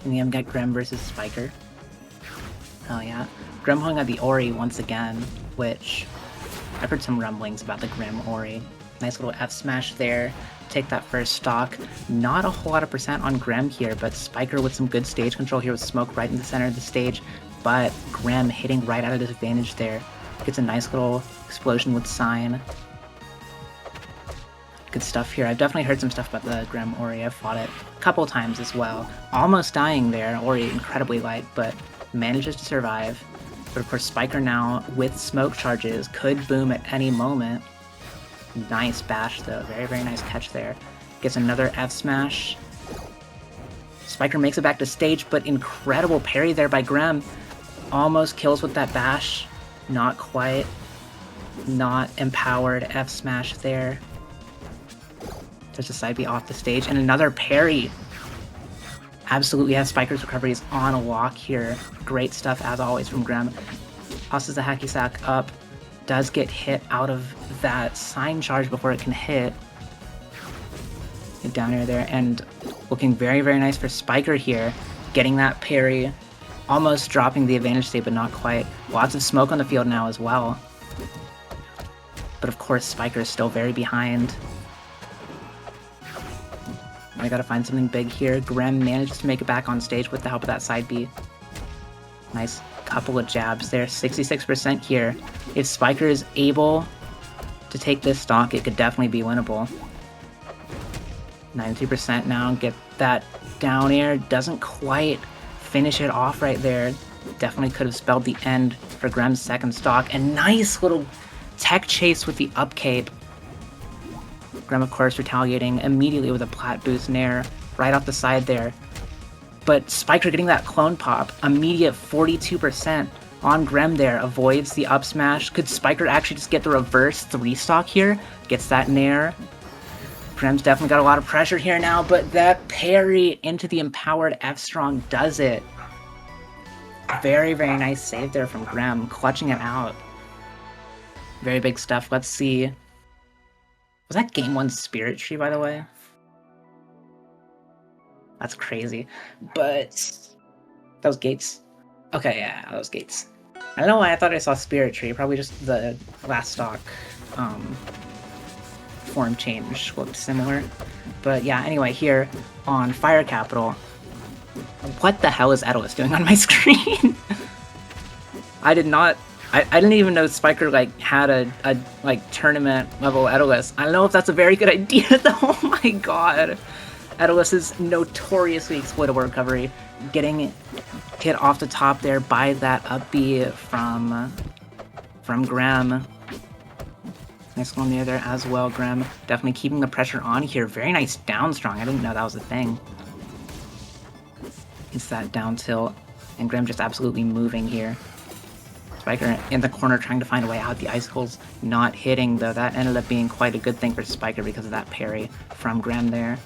And then we got Grem versus Spyker. Oh yeah. Grem holding out the Ori once again, which I've heard some rumblings about the Grem Ori. Nice little F smash there. Take that first stock. Not a whole lot of percent on Grem here, but Spyker with some good stage control here with smoke right in the center of the stage. But Grem hitting right out of disadvantage there. Gets a nice little explosion with Sign. Good stuff here. I've definitely heard some stuff about the Grem Ori. I've fought it a couple times as well. Almost dying there. Ori incredibly light, but manages to survive. But of course, Spyker now with smoke charges could boom at any moment. Nice bash though. Very, very nice catch there. Gets another F smash. Spyker makes it back to stage, but incredible parry there by Grem. Almost kills with that bash. Not quite. Not empowered. F smash there. There's a side B off the stage, and another parry. Absolutely has Spyker's recoveries on a lock here. Great stuff as always from Grem. Tosses the hacky sack up. Does get hit out of that sign charge before it can hit. Get down air there, and looking very, very nice for Spyker here. Getting that parry. Almost dropping the advantage state, but not quite. Lots of smoke on the field now as well. But of course, Spyker is still very behind. I gotta find something big here. Grem manages to make it back on stage with the help of that side B. Nice couple of jabs there. 66% here. If Spyker is able to take this stock, it could definitely be winnable. 93% now. Get that down air. Doesn't quite finish it off right there. Definitely could have spelled the end for Grem's second stock. And nice little tech chase with the up cape. Grem, of course, retaliating immediately with a plat boost nair right off the side there. But Spyker getting that clone pop, immediate 42% on Grem there, avoids the up smash. Could Spyker actually just get the reverse 3-stock here? Gets that nair. Grem's definitely got a lot of pressure here now, but that parry into the empowered F-strong does it. Very, very nice save there from Grem, clutching it out. Very big stuff. Let's see. Was that Game 1 Spirit Tree, by the way? That's crazy. But that was Gates. Okay, yeah, that was Gates. I don't know why I thought I saw Spirit Tree. Probably just the last stock form change looked similar. But yeah, anyway, here on Fire Capital. What the hell is Etalus doing on my screen? I did not... I didn't even know Spyker like had a like tournament level Etalus. I don't know if that's a very good idea though. Oh my god. Etalus is notoriously exploitable recovery. Getting hit off the top there by that up B from Grem. Nice one near there as well, Grem. Definitely keeping the pressure on here. Very nice down strong. I didn't know that was a thing. It's that down tilt. And Grem just absolutely moving here. Spyker in the corner trying to find a way out. The icicles not hitting, though. That ended up being quite a good thing for Spyker because of that parry from Grem there.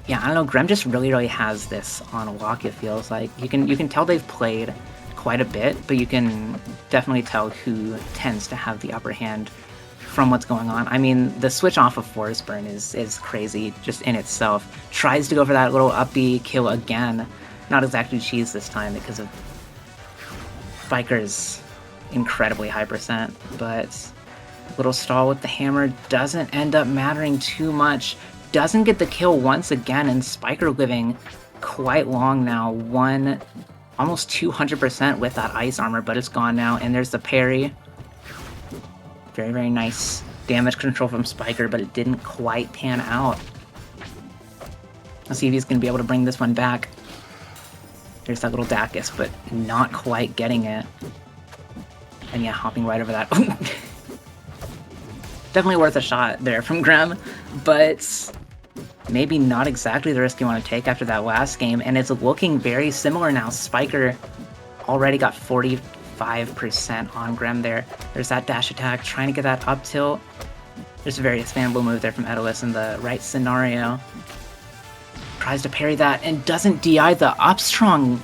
Yeah, I don't know. Grem just really, really has this on a lock, it feels like. You can tell they've played quite a bit, but you can definitely tell who tends to have the upper hand from what's going on. I mean, the switch off of Forsburn is crazy just in itself. Tries to go for that little up B kill again. Not exactly cheese this time because of Spyker's incredibly high percent, but little stall with the hammer doesn't end up mattering too much. Doesn't get the kill once again, and Spyker living quite long now. Almost 200% with that ice armor, but it's gone now, and there's the parry. Very, very nice damage control from Spyker, but it didn't quite pan out. Let's see if he's going to be able to bring this one back. There's that little Dacus, but not quite getting it. And yeah, hopping right over that. Definitely worth a shot there from Grem, but maybe not exactly the risk you want to take after that last game, and it's looking very similar now. Spyker already got 45% on Grem there. There's that dash attack, trying to get that up tilt. There's a very expandable move there from Etalus in the right scenario. Tries to parry that and doesn't DI the up strong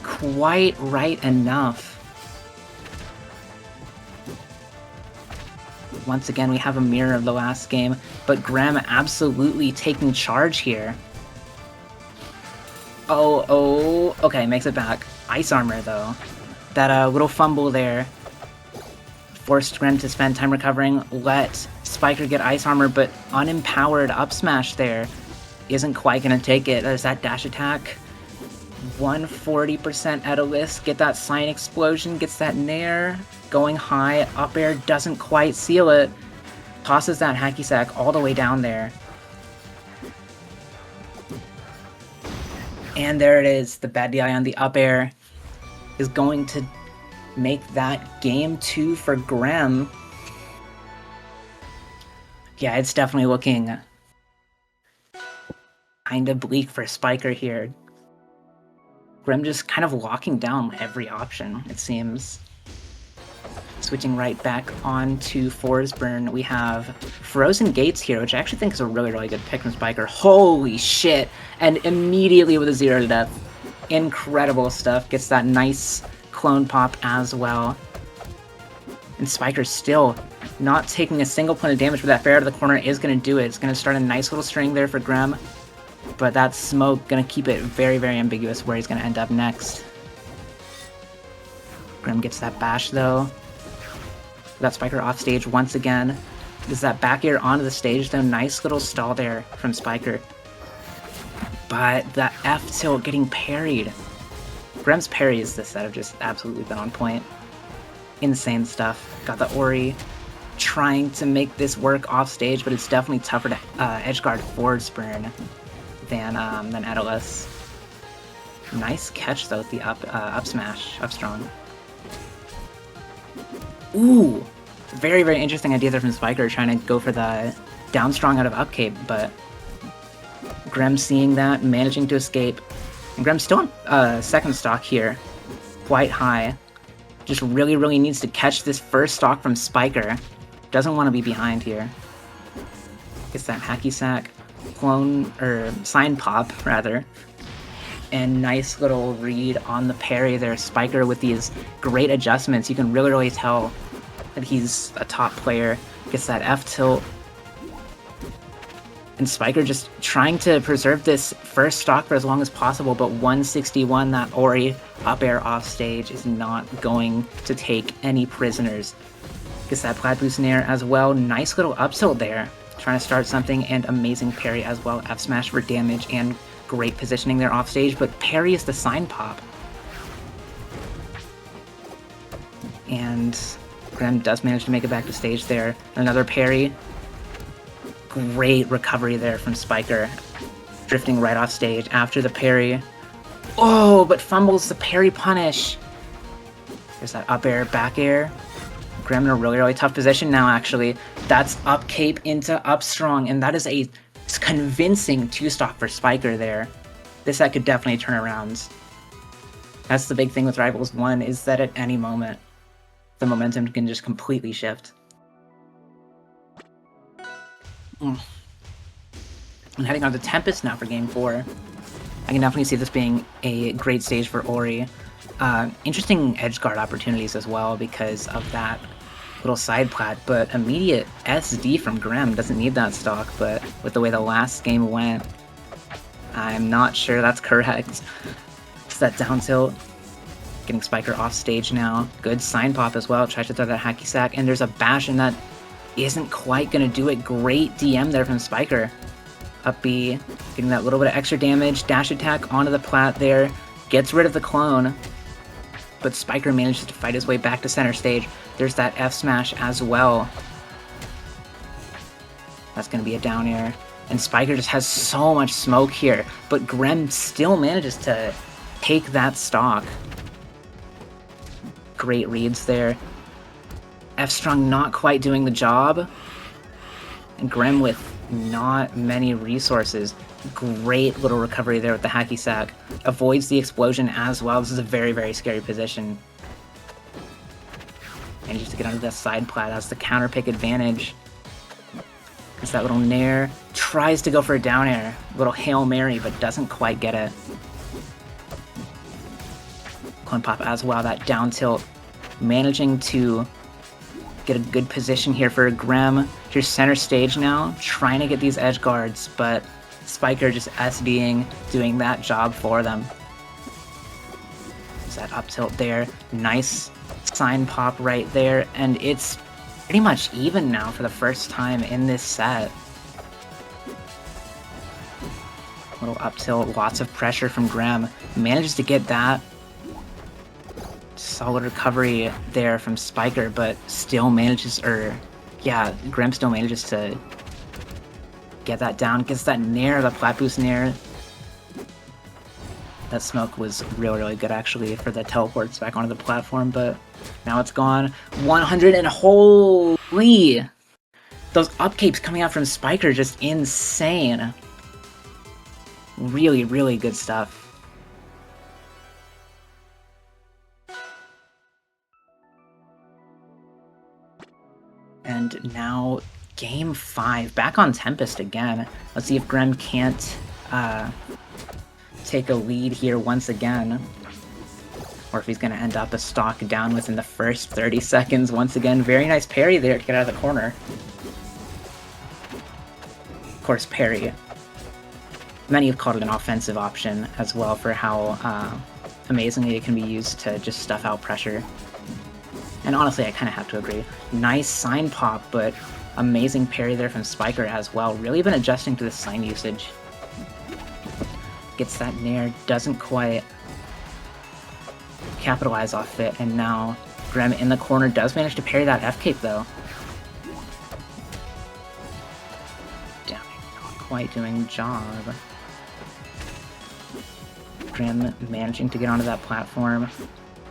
quite right enough. Once again, we have a mirror of the last game, but Grem absolutely taking charge here. Oh, okay, makes it back. Ice armor, though. That little fumble there forced Grem to spend time recovering, let Spyker get ice armor, but unempowered up smash there isn't quite gonna take it. There's that dash attack. 140% Etalus, get that sign explosion, gets that nair, going high, up air doesn't quite seal it, tosses that hacky sack all the way down there. And there it is, the bad DI on the up air is going to make that game 2 for Grem. Yeah, it's definitely looking kind of bleak for Spyker here. Grem just kind of locking down every option, it seems. Switching right back on to Forsburn, we have Frozen Gates here, which I actually think is a really, really good pick from Spyker. Holy shit! And immediately with a 0 to death. Incredible stuff. Gets that nice clone pop as well. And Spyker's still not taking a single point of damage, but that fair out of the corner is going to do it. It's going to start a nice little string there for Grem. But that smoke going to keep it very, very ambiguous where he's going to end up next. Grem gets that bash though. Got Spyker off stage once again. Is that back air onto the stage though? Nice little stall there from Spyker. But that F tilt getting parried. Grem's parries this set have just absolutely been on point. Insane stuff. Got the Ori trying to make this work off stage, but it's definitely tougher to edgeguard Forsburn than Etalus. Nice catch though with the up smash, up strong. Ooh! Very, very interesting idea there from Spyker, trying to go for the down strong out of up cape, but Grem seeing that, managing to escape. And Grem's still on second stock here, quite high. Just really, really needs to catch this first stock from Spyker. Doesn't want to be behind here. Gets that hacky sack, clone, or sign pop, rather. And nice little read on the parry there. Spyker with these great adjustments. You can really, really tell that he's a top player. Gets that F tilt. And Spyker just trying to preserve this first stock for as long as possible, but 161, that Ori up air off stage, is not going to take any prisoners. Gets that Plaid Boost Nair as well. Nice little up tilt there. Trying to start something, and amazing parry as well. F smash for damage and great positioning there off stage, but parry is the sign pop. And Grem does manage to make it back to stage there. Another parry. Great recovery there from Spyker. Drifting right off stage after the parry. Oh, but fumbles the parry punish. There's that up air, back air. Grem in a really, really tough position now, actually. That's up cape into up strong, and that is a convincing 2-stock for Spyker there. This set could definitely turn around. That's the big thing with Rivals 1, is that at any moment, the momentum can just completely shift. And heading on to Tempest now for Game 4. I can definitely see this being a great stage for Ori. Interesting edgeguard opportunities as well because of that little side plat, but immediate SD from Grem. Doesn't need that stock, but with the way the last game went, I'm not sure that's correct. It's that down tilt. Getting Spyker off stage now. Good sign pop as well. Tries to throw that hacky sack, and there's a bash, and that isn't quite going to do it. Great DM there from Spyker. Up B, getting that little bit of extra damage. Dash attack onto the plat there. Gets rid of the clone. But Spyker manages to fight his way back to center stage. There's that F smash as well. That's going to be a down air. And Spyker just has so much smoke here. But Grem still manages to take that stock. Great reads there. F-Strong not quite doing the job. And Grem with not many resources. Great little recovery there with the hacky sack. Avoids the explosion as well. This is a very, very scary position. Manages to get onto that side plat. That's the counter pick advantage. Gets that little nair. Tries to go for a down air. Little Hail Mary, but doesn't quite get it. Clone pop as well. That down tilt. Managing to get a good position here for Grem. Here's center stage now, trying to get these edge guards, but Spyker just SDing, doing that job for them. There's that up tilt there. Nice sign pop right there, and it's pretty much even now for the first time in this set. Little up tilt, lots of pressure from Grem. Manages to get that. Solid recovery there from Spyker, but still manages, Grem still manages to get that down. Gets that nair, the plat boost nair. That smoke was really good actually for the teleports back onto the platform, but now it's gone. 100 and holy! Those upcapes coming out from Spyker, just insane. Really good stuff. And now game 5, back on Tempest again. Let's see if Grem can't take a lead here once again, or if he's going to end up a stock down within the first 30 seconds once again. Very nice parry there to get out of the corner. Of course, parry. Many have called it an offensive option as well for how amazingly it can be used to just stuff out pressure. And honestly, I kind of have to agree. Nice sign pop, but amazing parry there from Spyker as well. Really been adjusting to the sign usage. Gets that nair, doesn't quite capitalize off it, and now Grem in the corner does manage to parry that F-cape though. Damn, not quite doing the job. Grem managing to get onto that platform,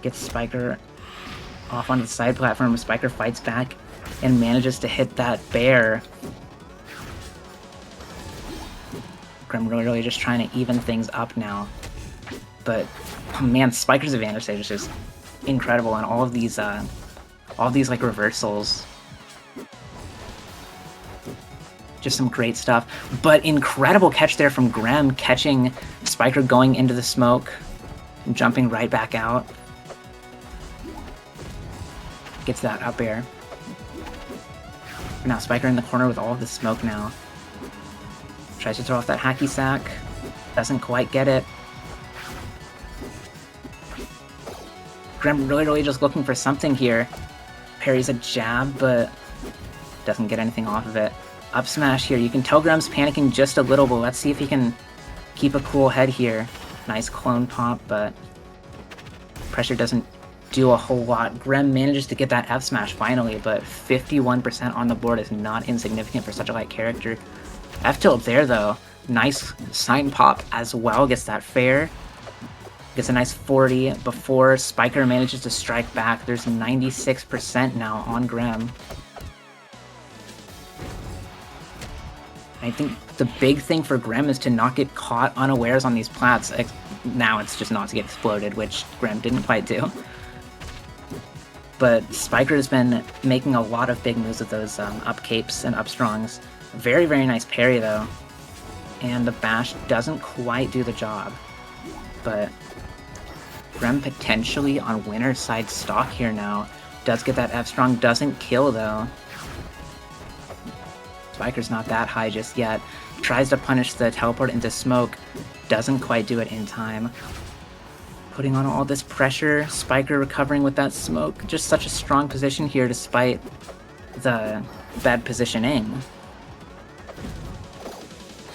gets Spyker off onto the side platform. Spyker fights back and manages to hit that bear. Grem really just trying to even things up now. But oh man, Spyker's advantage stage is just incredible on all of these like reversals. Just some great stuff. But incredible catch there from Grem, catching Spyker going into the smoke and jumping right back out. Gets that up air. Now Spyker in the corner with all of the smoke now. Tries to throw off that hacky sack. Doesn't quite get it. Grem really just looking for something here. Parries a jab, but doesn't get anything off of it. Up smash here. You can tell Grem's panicking just a little, but let's see if he can keep a cool head here. Nice clone pop, but pressure doesn't do a whole lot. Grem manages to get that F smash finally, but 51% on the board is not insignificant for such a light character. F tilt there though. Nice sign pop as well. Gets that fair. Gets a nice 40 before Spyker manages to strike back. There's 96% now on Grem. I think the big thing for Grem is to not get caught unawares on these plats. Now it's just not to get exploded, which Grem didn't quite do. But Spyker has been making a lot of big moves with those up capes and up strongs. Very nice parry though. And the bash doesn't quite do the job. But Grem potentially on winner's side stock here now. Does get that F strong, doesn't kill though. Spyker's not that high just yet. Tries to punish the teleport into smoke. Doesn't quite do it in time. Putting on all this pressure. Spyker recovering with that smoke. Just such a strong position here despite the bad positioning.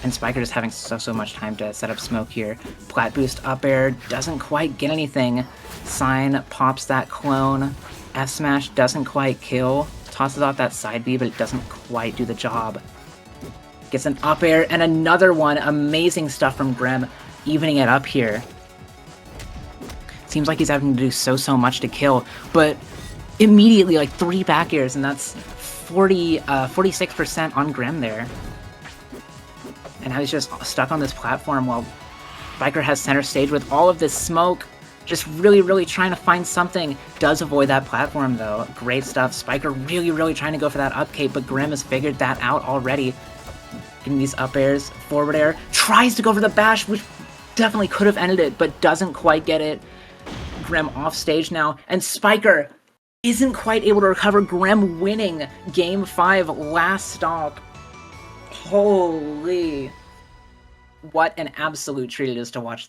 And Spyker just having so much time to set up smoke here. Plat boost up air. Doesn't quite get anything. Sign pops that clone. F smash doesn't quite kill. Tosses off that side B, but it doesn't quite do the job. Gets an up air and another one. Amazing stuff from Grem, evening it up here. Seems like he's having to do so much to kill, but immediately like 3 back airs, and that's 46% on Grem there. And now he's just stuck on this platform while Spyker has center stage with all of this smoke. Just really trying to find something. Does avoid that platform though. Great stuff. Spyker really trying to go for that up cape, but Grem has figured that out already. Getting these up airs, forward air. Tries to go for the bash, which definitely could have ended it, but doesn't quite get it. Grem off stage now, and Spyker isn't quite able to recover. Grem winning game 5, last stock. Holy. what an absolute treat it is to watch this.